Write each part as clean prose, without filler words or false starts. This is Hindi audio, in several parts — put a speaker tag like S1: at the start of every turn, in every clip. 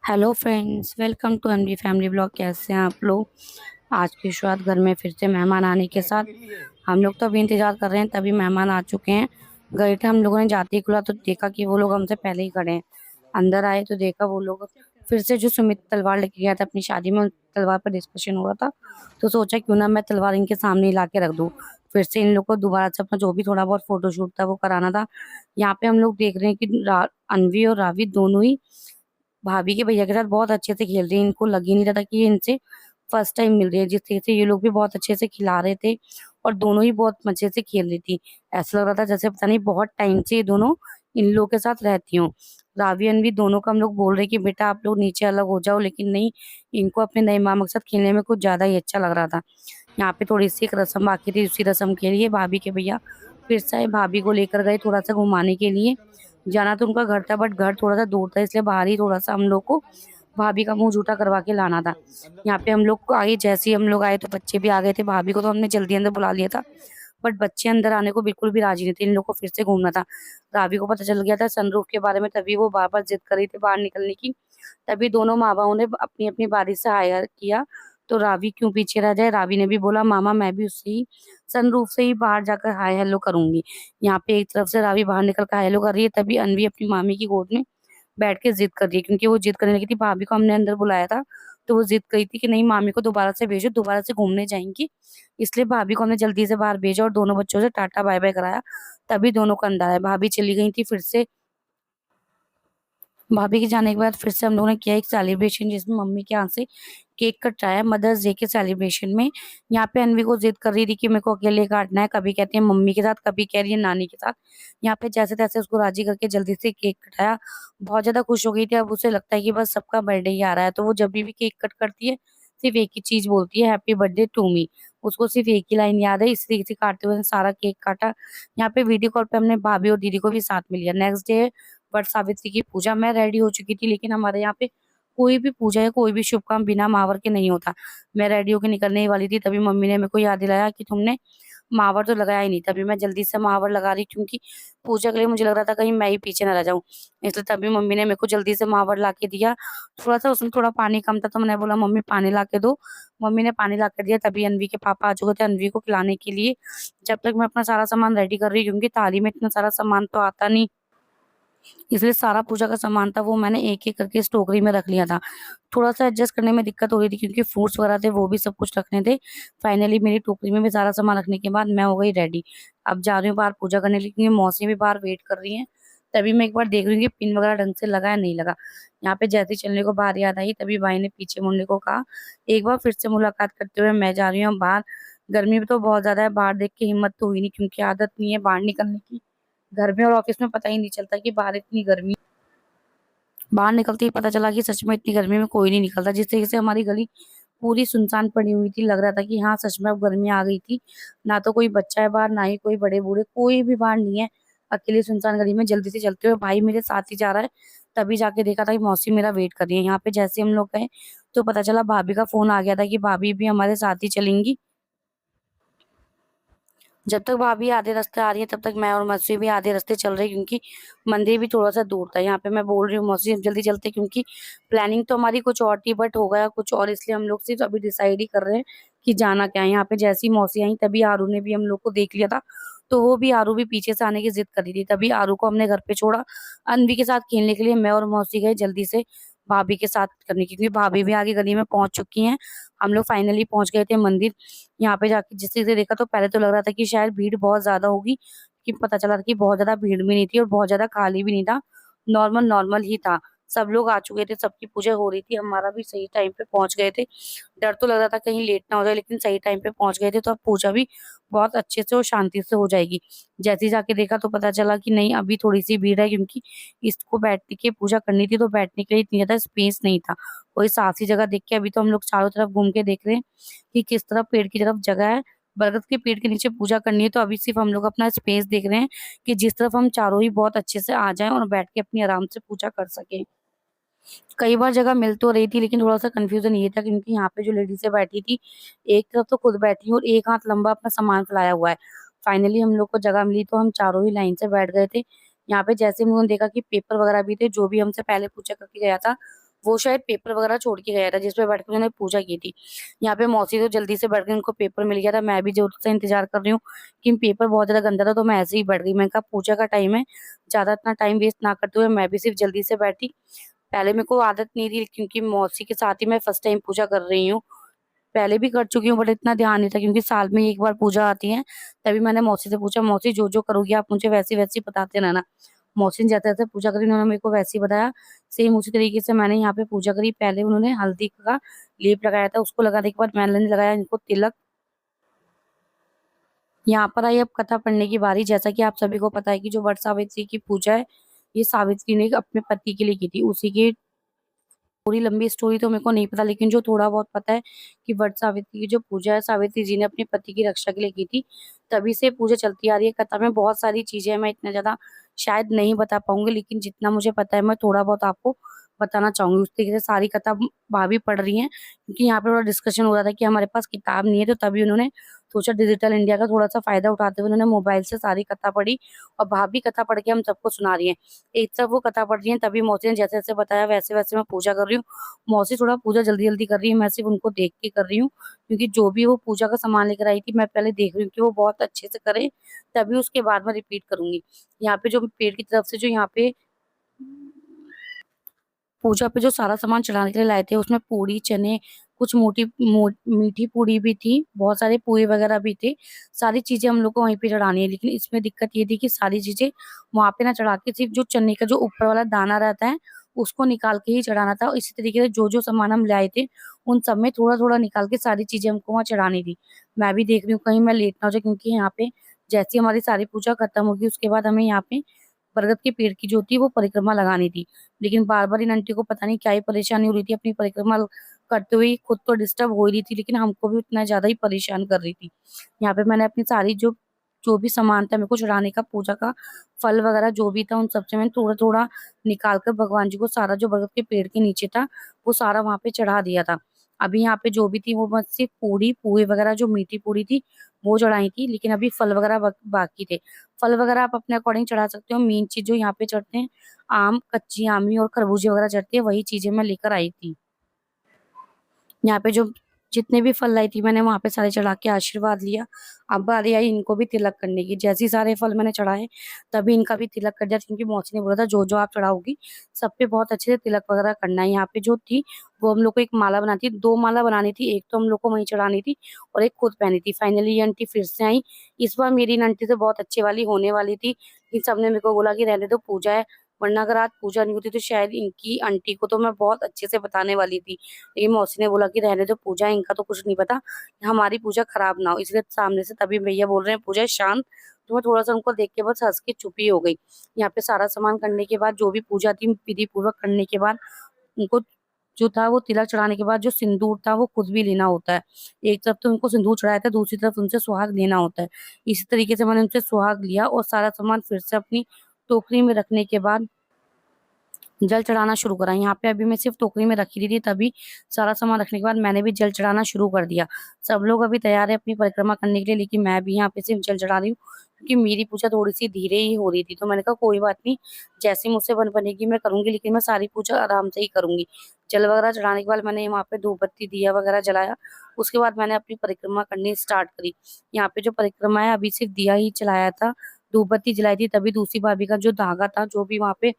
S1: Hello friends, welcome to MD family blog. कैसे हैं आप लोग। आज की शुरुआत घर में फिर से मेहमान आने के साथ। हम लोग तो अभी इंतजार कर रहे हैं, तभी मेहमान आ चुके हैं। गए थे हम लोगों ने, जाते ही खुला तो देखा कि वो लोग हमसे पहले ही खड़े हैं। अंदर आए तो देखा वो लोग फिर से जो सुमित तलवार लेके गया था अपनी शादी में, उन तलवार पर डिस्कशन हो रहा था। तो सोचा क्यों ना मैं तलवार इनके सामने ही ला के रख दूं। फिर से इन लोग को दोबारा से अपना जो भी थोड़ा बहुत फोटोशूट था वो कराना था। यहाँ पे हम लोग देख रहे हैं कि अनवी और रावी दोनों ही भाभी के भैया के साथ बहुत अच्छे से खेल रही है। इनको लग ही नहीं रहा था कि ये इनसे फर्स्ट टाइम मिल रही है। जिस तरीके से ये लोग भी बहुत अच्छे से खिला रहे थे और दोनों ही बहुत मजे से खेल रही थी। ऐसा लग रहा था जैसे पता नहीं बहुत टाइम से ये दोनों इन लोग के साथ रहती हूँ। रावी अनवी दोनों को हम लोग बोल रहे कि बेटा आप लोग नीचे अलग हो जाओ, लेकिन नहीं, इनको अपने नए मामा के साथ खेलने में कुछ ज्यादा ही अच्छा लग रहा था। यहाँ पे थोड़ी सी एक रस्म बाकी थी, उसी रस्म के लिए भाभी के भैया फिर से भाभी को लेकर गए थोड़ा सा घुमाने के लिए। जाना तो उनका घर था, बट घर थोड़ा सा दूर था, इसलिए बाहर ही थोड़ा सा हम लोग को भाभी का मुंह जूठा करवा के लाना था। यहाँ पे हम लोग को आए, जैसे ही हम लोग आए तो बच्चे भी आ गए थे। भाभी को तो हमने जल्दी अंदर बुला लिया था, बट बच्चे अंदर आने को बिल्कुल भी राजी नहीं थे। इन लोग को फिर से घूमना था। रावी को पता चल गया था सनरूफ के बारे में, तभी वो बार बार जिद कर रही थी बाहर निकलने की। तभी दोनों माँ बापों ने अपनी अपनी बारी से हायर किया। तो रावी क्यों पीछे रह जाए। रावी ने भी बोला मामा मैं भी उससे ही सनरूफ से ही बाहर जाकर हाय हेलो करूंगी। यहाँ पे एक तरफ से रावी बाहर निकल कर हाय हेलो कर रही है, तभी अनवी अपनी मामी की गोद में बैठ के जिद कर रही है, क्योंकि वो जिद करने लगी थी। भाभी को हमने अंदर बुलाया था तो वो जिद करी थी कि नहीं, मामी को दोबारा से भेजो, दोबारा से घूमने जाएंगी। इसलिए भाभी को हमने जल्दी से बाहर भेजा और दोनों बच्चों से टाटा बाय बाय कराया। तभी दोनों को अंदर आया। भाभी चली गई थी फिर से। भाभी के जाने के बाद फिर से हम लोगों ने किया एक सेलिब्रेशन, जिसमें मम्मी के यहाँ से केक कटाया मदर्स डे के सेलिब्रेशन में। यहाँ पे अनवी को जिद कर रही थी कि मेरे को अकेले काटना है, कभी कहती है मम्मी के साथ, कभी कह रही है नानी के साथ। यहाँ पे जैसे तैसे उसको राजी करके जल्दी से केक कटाया। बहुत ज्यादा खुश हो गई थी। अब उसे लगता है कि बस सबका बर्थडे ही आ रहा है, तो वो जब भी केक कट करती है सिर्फ एक ही चीज बोलती है, हैप्पी बर्थडे टू मी। उसको सिर्फ एक ही लाइन याद है। इस तरीके से काटते हुए सारा केक काटा। यहाँ पे वीडियो कॉल पे हमने भाभी और दीदी को भी साथ में लिया। नेक्स्ट डे वट सावित्री की पूजा। मैं रेडी हो चुकी थी, लेकिन हमारे यहाँ पे कोई भी पूजा या कोई भी शुभ काम बिना मावर के नहीं होता। मैं रेडी होके निकलने ही वाली थी, तभी मम्मी ने मेरे को याद दिलाया कि तुमने मावर तो लगाया ही नहीं। तभी मैं जल्दी से मावर लगा रही, क्योंकि पूजा के लिए मुझे लग रहा था कहीं मैं ही पीछे न रह जाऊं। इसलिए तभी मम्मी ने मेरे को जल्दी से मावर ला के दिया। थोड़ा सा उसमें थोड़ा पानी कम था, तो मैंने बोला मम्मी पानी ला के दो। मम्मी ने पानी ला के दिया। तभी अनवी के पापा आ चुके थे अनवी को खिलाने के लिए। जब तक मैं अपना सारा सामान रेडी कर रही, क्योंकि थाली में इतना सारा सामान तो आता नहीं, इसलिए सारा पूजा का सामान था वो मैंने एक एक करके इस टोकरी में रख लिया था। थोड़ा सा एडजस्ट करने में दिक्कत हो रही थी, क्योंकि फ्रूट्स वगैरह थे वो भी सब कुछ रखने थे। फाइनली मेरी टोकरी में भी सारा सामान रखने के बाद मैं हो गई रेडी। अब जा रही हूँ बाहर पूजा करने, लेकिन मौसी भी बाहर वेट कर रही है। तभी मैं एक बार देख रही हूँ कि पिन वगैरह ढंग से लगा है नहीं लगा। यहाँ पे जैसे ही चलने को बाहर याद आई, तभी भाई ने पीछे मुड़ने को कहा। एक बार फिर से मुलाकात करते हुए मैं जा रही हूँ बाहर। गर्मी भी तो बहुत ज्यादा है, बाहर देख के हिम्मत तो हुई नहीं, क्योंकि आदत नहीं है बाहर निकलने की। घर में और ऑफिस में पता ही नहीं चलता कि बाहर इतनी गर्मी। बाहर निकलते ही पता चला कि सच में इतनी गर्मी में कोई नहीं निकलता। जिस तरीके से हमारी गली पूरी सुनसान पड़ी हुई थी, लग रहा था कि हाँ सच में अब गर्मी आ गई थी। ना तो कोई बच्चा है बाहर, ना ही कोई बड़े बूढ़े, कोई भी बाहर नहीं है। अकेले सुनसान गली में जल्दी से चलते हुए भाई मेरे साथ ही जा रहा है। तभी जाके देखा था कि मौसी मेरा वेट कर रही है। यहाँ पे जैसे हम लोग गए तो पता चला भाभी का फोन आ गया था कि भाभी भी हमारे साथ ही चलेंगी। जब तक भाभी आधे रास्ते आ रही है, तब तक मैं और मौसी भी आधे रास्ते चल रही, क्योंकि मंदिर भी थोड़ा सा दूर था। यहाँ पे मैं बोल रही हूँ मौसी अब जल्दी चलते, क्योंकि प्लानिंग तो हमारी कुछ और थी बट हो गया कुछ और, इसलिए हम लोग सिर्फ अभी डिसाइड ही कर रहे हैं कि जाना क्या है। यहाँ पे जैसी मौसी आई तभी आरू ने भी हम लोग को देख लिया था। तो वो भी आरू भी पीछे से आने की जिद कर रही थी। तभी आरू को हमने घर पे छोड़ा, अनवी के साथ खेलने के लिए। मैं और मौसी गए जल्दी से भाभी के साथ करने की, क्योंकि भाभी भी आगे गली में पहुंच चुकी हैं। हम लोग फाइनली पहुंच गए थे मंदिर। यहाँ पे जाके जिस चीज से देखा तो पहले तो लग रहा था कि शायद भीड़ बहुत ज्यादा होगी, कि पता चला था कि बहुत ज्यादा भीड़ भी नहीं थी और बहुत ज्यादा खाली भी नहीं था। नॉर्मल नॉर्मल ही था। सब लोग आ चुके थे, सबकी पूजा हो रही थी, हमारा भी सही टाइम पे पहुंच गए थे। डर तो लग रहा था कहीं लेट ना हो जाए, लेकिन सही टाइम पे पहुंच गए थे, तो अब पूजा भी बहुत अच्छे से और शांति से हो जाएगी। जैसे ही जाके देखा तो पता चला कि नहीं, अभी थोड़ी सी भीड़ है, क्योंकि इसको बैठने की पूजा करनी थी, तो बैठने के लिए इतनी ज्यादा स्पेस नहीं था। कोई साफ सी जगह देख के अभी तो हम लोग चारों तरफ घूम के देख रहे हैं कि किस तरफ पेड़ की तरफ जगह है। बरगद के पेड़ के नीचे पूजा करनी है, तो अभी सिर्फ हम लोग अपना स्पेस देख रहे हैं कि जिस तरफ हम चारों ही बहुत अच्छे से आ जाएं और बैठ के अपनी आराम से पूजा कर सके। कई बार जगह मिल तो रही थी, लेकिन थोड़ा सा कंफ्यूजन ये था, क्योंकि यहाँ पे जो लेडीजें बैठी थी, एक तरफ तो खुद बैठी और एक हाथ लंबा अपना सामान फैलाया हुआ है। फाइनली हम लोग को जगह मिली तो हम चारों ही लाइन से बैठ गए थे। यहाँ पे जैसे हम लोगों ने देखा कि पेपर वगैरह भी थे, जो भी हमसे पहले पूछा करके गया था वो शायद पेपर वगैरह छोड़ के गया था जिसपे बैठ के उन्होंने पूजा की थी। यहाँ पे मौसी तो जल्दी से बैठ गई, उनको पेपर मिल गया था। मैं भी जोर से इंतजार कर रही हूँ कि पेपर बहुत ज्यादा गंदा था, तो मैं ऐसे ही बैठ गई। मैंने कहा पूजा का टाइम है, ज्यादा इतना टाइम वेस्ट ना करते हुए मैं भी सिर्फ जल्दी से बैठी। पहले मेरे को आदत नहीं थी क्योंकि मौसी के साथ ही मैं फर्स्ट टाइम पूजा कर रही हूँ। पहले भी कर चुकी हूँ बट इतना ध्यान नहीं था क्योंकि साल में एक बार पूजा आती है। तभी मैंने मौसी से पूछा, मौसी जो जो करोगी आप मुझे वैसी वैसी बताते रहना। मौसी ने जैसे जैसे पूजा करी उन्होंने मेरे को वैसे ही बताया। सेम उसी तरीके से मैंने यहाँ पे पूजा करी। पहले उन्होंने हल्दी का लेप लगाया था, उसको लगाने के बाद मैंने लगाया इनको तिलक। यहाँ पर आई अब कथा पढ़ने की बारी। जैसा कि आप सभी को पता है कि जो वट सावित्री की पूजा है, ये सावित्री ने अपने पति के लिए की थी। उसी की पूरी लंबी स्टोरी तो मेरे को नहीं पता, लेकिन जो थोड़ा बहुत पता है कि वट सावित्री की जो पूजा है, सावित्री जी ने अपने पति की रक्षा के लिए की थी। तभी से पूजा चलती आ रही है। कथा में बहुत सारी चीजें हैं, मैं इतना ज्यादा शायद नहीं बता पाऊंगी, लेकिन जितना मुझे पता है मैं थोड़ा बहुत आपको बताना चाहूंगी। उस तरीके से सारी कथा भाभी पढ़ रही हैं क्योंकि यहाँ पे थोड़ा डिस्कशन हो रहा था कि हमारे पास किताब नहीं है, तो तभी उन्होंने सोचा डिजिटल इंडिया का थोड़ा सा फायदा उठाते हुए उन्होंने मोबाइल से सारी कथा पढ़ी। और भाभी कथा पढ़ के हम सबको सुना रही हैं। एक तरफ वो कथा पढ़ रही हैं, तभी मौसी ने जैसे जैसे बताया वैसे वैसे मैं पूजा कर रही हूँ। मौसी थोड़ा पूजा जल्दी जल्दी कर रही है, मैं सिर्फ उनको देख के कर रही हूँ क्योंकि जो भी वो पूजा का सामान लेकर आई थी मैं पहले देख रही हूँ कि वो बहुत अच्छे से करे, तभी उसके बाद मैं रिपीट करूंगी। यहाँ पे जो पेड़ की तरफ से जो यहाँ पे पूजा पे जो सारा सामान चढ़ाने के लिए लाए थे, उसमें पूड़ी चने, कुछ मीठी पूड़ी भी थी, बहुत सारे पूरी वगैरह भी थे। सारी चीजें हम लोग को वहीं पे चढ़ानी है, लेकिन इसमें दिक्कत ये थी कि सारी चीजें वहां पे ना चढ़ा के सिर्फ जो चने का जो ऊपर वाला दाना रहता है उसको निकाल के ही चढ़ाना था। और इसी तरीके से जो जो सामान हम लाए थे उन सब में थोड़ा थोड़ा निकाल के सारी चीजें हमको वहाँ चढ़ानी थी। मैं भी देख रही हूँ कहीं मैं लेट ना हो जाए, क्योंकि यहाँ पे जैसी हमारी सारी पूजा खत्म होगी उसके बाद हमें यहाँ पे बरगद के पेड़ की जो थी वो परिक्रमा लगानी थी। लेकिन बार बार इन आंटी को पता नहीं क्या ही परेशानी हो रही थी, अपनी परिक्रमा करते हुए खुद तो डिस्टर्ब हो ही रही थी लेकिन हमको भी उतना ज्यादा ही परेशान कर रही थी। यहाँ पे मैंने अपनी सारी जो जो भी सामान था मेरे को चढ़ाने का, पूजा का फल वगैरह जो भी था, उन सबसे मैंने थोड़ा थोड़ा निकाल कर भगवान जी को सारा जो बरगद के पेड़ के नीचे था वो सारा वहां पे चढ़ा दिया था। अभी यहाँ पे जो भी थी वो बस सिर्फ पूरी पूरी वगैरह जो मीठी पूरी थी वो चढ़ाई थी, लेकिन अभी फल वगैरह बाकी थे। फल वगैरह आप अपने अकॉर्डिंग चढ़ा सकते हो। मेन चीज जो यहाँ पे चढ़ते हैं, आम, कच्ची आमी और खरबूजे वगैरह चढ़ती है, वही चीजें मैं लेकर आई थी। यहाँ पे जो जितने भी फल लाई थी मैंने वहां पे सारे चढ़ा के आशीर्वाद लिया। अब बारी आई इनको भी तिलक करने की। जैसे ही सारे फल मैंने चढ़ाए तभी इनका भी तिलक कर दिया, क्योंकि मौसी ने बोला था जो जो आप चढ़ाओगी सब पे बहुत अच्छे से तिलक वगैरह करना है। यहाँ पे जो थी वो हम लोग को एक माला बनानी थी, दो माला बनानी थी, एक तो हम लोग को वहीं चढ़ानी थी और एक खुद पहनी थी। फाइनली ये आंटी फिर से आई। इस बार मेरी इन आंटी से बहुत अच्छी वाली होने वाली थी। इन सबने मेरे को बोला कि रहने दो, पूजा है, वरना अगर आज पूजा नहीं होती तो शायद इनकी आंटी को तो मैं बहुत अच्छे से बताने वाली थी। लेकिन मौसी ने बोला कि रहने दो, पूजा है, इनका तो कुछ नहीं पता, हमारी पूजा खराब ना हो, इसलिए सामने से तभी भैया बोल रहे हैं पूजा है, शांत। तो मैं थोड़ा सा उनको देख के बस हंस के चुप ही हो गई। यहाँ पे सारा सामान करने के बाद जो भी पूजा थी विधि पूर्वक करने के बाद उनको जो था वो तिलक चढ़ाने के बाद जो सिंदूर था वो खुद भी लेना होता है। एक तरफ तो उनको सिंदूर चढ़ाया था, दूसरी तरफ उनसे सुहाग लेना होता है। इसी तरीके से मैंने उनसे सुहाग लिया और सारा सामान फिर से अपनी टोकरी में रखने के बाद जल चढ़ाना शुरू करा। यहाँ पे अभी मैं सिर्फ टोकरी में रखी हुई थी, तभी सारा सामान रखने के बाद मैंने भी जल चढ़ाना शुरू कर दिया। सब लोग अभी तैयार है अपनी परिक्रमा करने के लिए, लेकिन मैं भी यहाँ पे सिर्फ जल चढ़ा रही हूँ क्योंकि मेरी पूजा थोड़ी सी धीरे ही हो रही थी। तो मैंने कहा कोई बात नहीं, जैसी मुझसे बनेगी मैं करूंगी, लेकिन मैं सारी पूजा आराम से ही करूंगी। जल वगैरह चढ़ाने के बाद मैंने वहाँ पे धूप बत्ती दिया वगैरह जलाया। उसके बाद मैंने अपनी परिक्रमा करनी स्टार्ट करी। यहाँ पे जो परिक्रमा है अभी सिर्फ दिया ही चलाया था, धूप बत्ती जलाई थी, तभी दूसरी भाभी का जो धागा था, जो भी वहाँ पे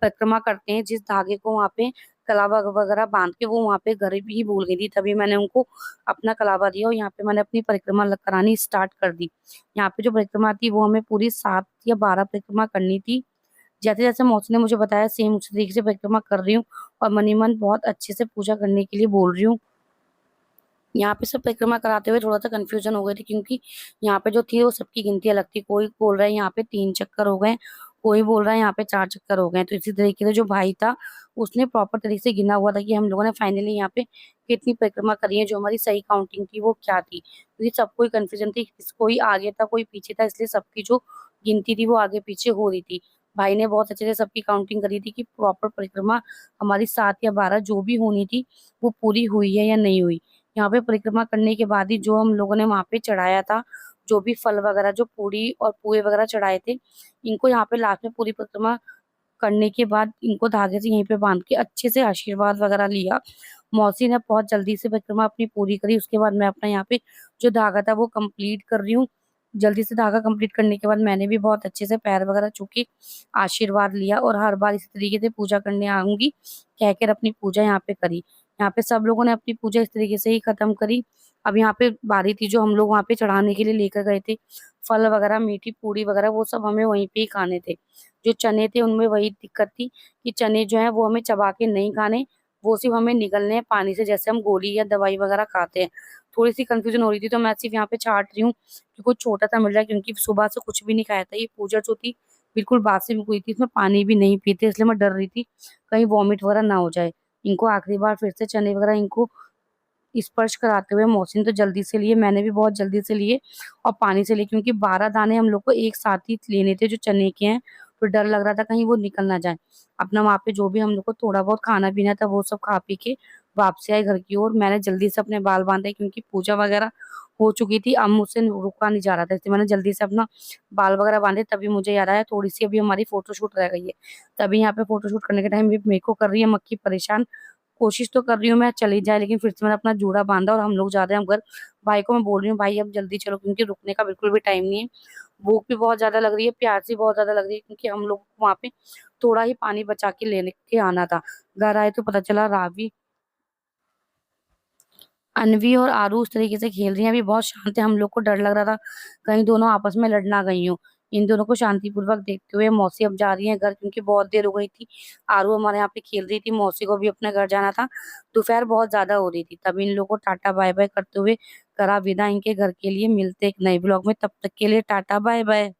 S1: परिक्रमा करते हैं जिस धागे को वहां पे कलावा वगैरह बांध के, वो वहां पे घर भी ही भूल गई थी, तभी मैंने उनको अपना कलावा दिया और यहाँ पे मैंने अपनी परिक्रमा करानी स्टार्ट कर दी। यहाँ पे जो परिक्रमा थी वो हमें पूरी 7 या 12 परिक्रमा करनी थी। जैसे जैसे मौसी ने मुझे बताया सेम उसी तरीके से परिक्रमा कर रही हूँ और मनी मन बहुत अच्छे से पूजा करने के लिए बोल रही हूँ। यहाँ पे सब परिक्रमा कराते हुए थोड़ा सा कंफ्यूजन हो गई थी क्योंकि यहाँ पे जो थी वो सबकी गिनती अलग थी। कोई बोल रहा है यहाँ पे 3 चक्कर हो गए, कोई बोल रहा है यहाँ पे 4 चक्कर हो गए। तो इसी तरीके से जो भाई था उसने प्रॉपर तरीके से गिना हुआ था कि हम लोगों ने फाइनली यहाँ पे कितनी परिक्रमा करी है, जो हमारी सही काउंटिंग थी वो क्या थी, क्योंकि सबको ही कंफ्यूजन थी, कोई आगे था कोई पीछे था, इसलिए सबकी जो गिनती थी वो आगे पीछे हो रही थी। भाई ने बहुत अच्छे से सबकी काउंटिंग करी थी कि प्रॉपर परिक्रमा हमारी 7 या 12 जो भी होनी थी वो पूरी हुई है या नहीं हुई। यहाँ पे परिक्रमा करने के बाद ही जो हम लोगों ने वहां पे चढ़ाया था, जो भी फल वगैरह, जो पूरी और पुए वगैरह चढ़ाए थे, इनको यहाँ पे लास्ट में पूरी परिक्रमा करने के बाद इनको धागे से यहीं पे बांध के अच्छे से आशीर्वाद वगैरह लिया। मौसी ने बहुत जल्दी से परिक्रमा अपनी पूरी करी। उसके बाद मैं अपना यहाँ पे जो धागा था वो कंप्लीट कर रही हूँ। जल्दी से धागा कंप्लीट करने के बाद मैंने भी बहुत अच्छे से पैर वगैरह छू के आशीर्वाद लिया, और हर बार इसी तरीके से पूजा करने आऊंगी कहकर अपनी पूजा यहाँ पे करी। यहाँ पे सब लोगों ने अपनी पूजा इस तरीके से ही खत्म करी। अब यहाँ पे बारी थी जो हम लोग वहाँ पे चढ़ाने के लिए लेकर गए थे, फल वगैरह, मीठी पूरी वगैरह, वो सब हमें वहीं पे ही खाने थे। जो चने थे उनमें वही दिक्कत थी कि चने जो है वो हमें चबा के नहीं खाने, वो सिर्फ हमें निगलने हैं पानी से, जैसे हम गोली या दवाई वगैरह खाते हैं। थोड़ी सी कंफ्यूजन हो रही थी तो मैं सिर्फ यहाँ पे छाट रही हूँ कि कुछ छोटा सा मिल जाए, क्योंकि सुबह से कुछ भी नहीं खाया था। ये पूजा जो थी बिल्कुल बासी में हुई थी, इसमें पानी भी नहीं पीते, इसलिए मैं डर रही थी कहीं वॉमिट वगैरह ना हो जाए। इनको आखिरी बार फिर से चने वगैरह इनको स्पर्श कराते हुए मौसी ने तो जल्दी से लिए, मैंने भी बहुत जल्दी से लिए और पानी से लिए, क्योंकि 12 दाने हम लोग को एक साथ ही लेने थे जो चने के हैं। तो डर लग रहा था कहीं वो निकल ना जाए। अपना वहाँ पे जो भी हम लोग को थोड़ा बहुत खाना पीना था वो सब खा पी के वापसी आए घर की ओर। मैंने जल्दी से अपने बाल बांधे क्योंकि पूजा वगैरह हो चुकी थी, अब मुझसे रुका नहीं जा रहा था, इसलिए मैंने जल्दी से अपना बाल वगैरह बांधे। तभी मुझे याद आया थोड़ी सी अभी हमारी फोटोशूट रह गई है। तभी यहाँ पे फोटोशूट करने के टाइम भी मेरे को कर रही है मक्खी परेशान। कोशिश तो कर रही हूँ मैं चली जाए, लेकिन फिर से मैंने अपना जूड़ा बांधा और हम लोग जा रहे हैं अब घर। भाई को मैं बोल रही हूँ भाई अब जल्दी चलो, क्योंकि रुकने का बिल्कुल भी टाइम नहीं है। भूख भी बहुत ज्यादा लग रही है, प्यास भी बहुत ज्यादा लग रही है, क्योंकि हम लोग को वहां पे थोड़ा ही पानी बचा के लेने के आना था। घर आए तो पता चला रावी, अनवी और आरू उस तरीके से खेल रही हैं, अभी बहुत शांत है। हम लोग को डर लग रहा था कहीं दोनों आपस में लड़ ना गई हो। इन दोनों को शांतिपूर्वक देखते हुए मौसी अब जा रही है घर, क्योंकि बहुत देर हो गई थी। आरू हमारे यहाँ पे खेल रही थी, मौसी को भी अपने घर जाना था। दोपहर बहुत ज्यादा हो रही थी, तभी इन लोगों को टाटा बाय बाय करते हुए करा विदा इनके घर के लिए। मिलते एक नए ब्लॉग में, तब तक के लिए टाटा बाय बाय।